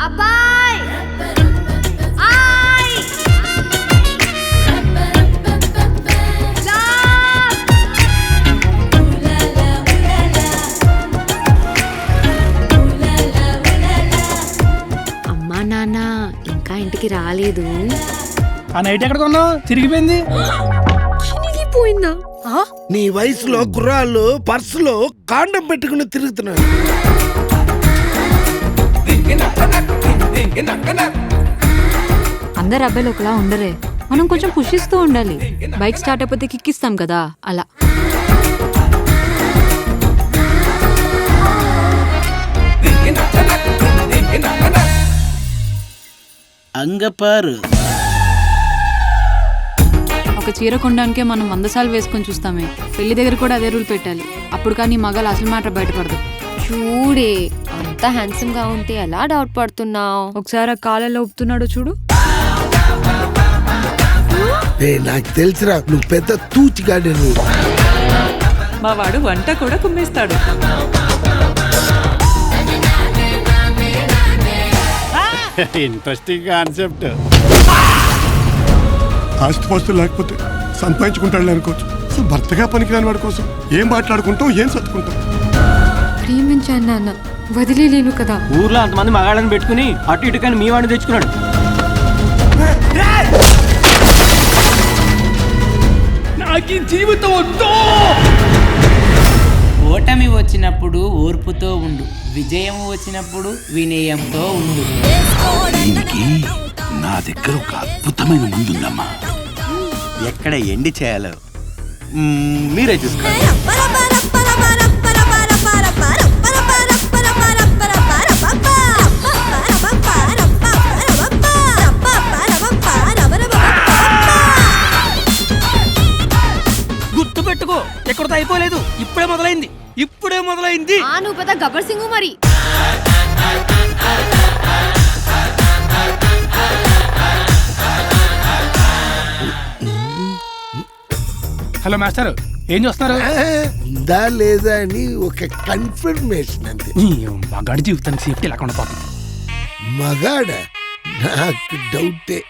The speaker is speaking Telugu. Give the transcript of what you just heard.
అబ్బాయ్ ఆయ్ అమ్మా నాన్న ఇంకా ఇంటికి రాలేదు. ఆ నైట్ ఎక్కడ కొన్నావు? చిరిగిపోయింది. చిరిగిపోయిందా? నీ వయసులో కుర్రాళ్ళు పర్సులో కాండం పెట్టుకుని తిరుగుతున్నాడు. అందరు అబ్బాయిలు ఒకలా ఉండరే, మనం కొంచెం పుషిస్తూ ఉండాలి. బైక్ స్టార్ట్ అయిపోతే కిక్కిస్తాం కదా, అలా. అంగపారు ఒక చీర కొనడానికే మనం 100 సార్లు వేసుకొని చూస్తామే. పెళ్లి దగ్గర కూడా అదే రూల్ పెట్టాలి. అప్పుడు కానీ మగాలు అసలు మాట బయటపడదు. చూడే అంత హ్యాండ్సమ్ గా ఉంటే ఎలా డౌట్ పడుతున్నావు? ఒకసారి ఆ కాలలో ఒప్పుతున్నాడు చూడు. నాకు తెలిసిరా నువ్వు పెద్ద తూచిగాడి. మా వాడు వంట కూడా కుమ్మేస్తాడు. Interesting concept. ఆస్తిపాస్తులు లేకపోతే సంపాదించుకుంటాడు అనుకోవచ్చు. అసలు భర్తగా పనికిరాని వాడి కోసం ఏం మాట్లాడుకుంటావు, ఏం చదువుకుంటావు? ప్రేమించాను నాన్న, వదిలేలేను కదా. ఊర్లో అంతమంది మగాళ్ళని పెట్టుకుని అటు ఇటు కానీ మీ వాడిని తెచ్చుకున్నాడు. నాకు జీవితం వద్దు. ఓటమి వచ్చినప్పుడు ఓర్పుతో ఉండు, విజయం వచ్చినప్పుడు వినయంతో ఉండు. దీనికి నా దగ్గర ఒక అద్భుతమైన మందుందమ్మా. ఎక్కడ ఎండి చేయాలో మీరే చూసుకోండి. గుర్తు పెట్టుకో, ఎక్కడితో అయిపోలేదు. ఇప్పుడే మొదలైంది. నువ్వు పెద్ద గబ్బర్ సింగ్ మరి. హలో మాస్టర్, ఏం చూస్తున్నారు? ఉందా లేదా అని ఒక కన్ఫర్మేషన్ అంతే. మగాడి జీవితానికి సేఫ్టీ లేకుండా పోతుంది. మగాడ నాకు డౌటే.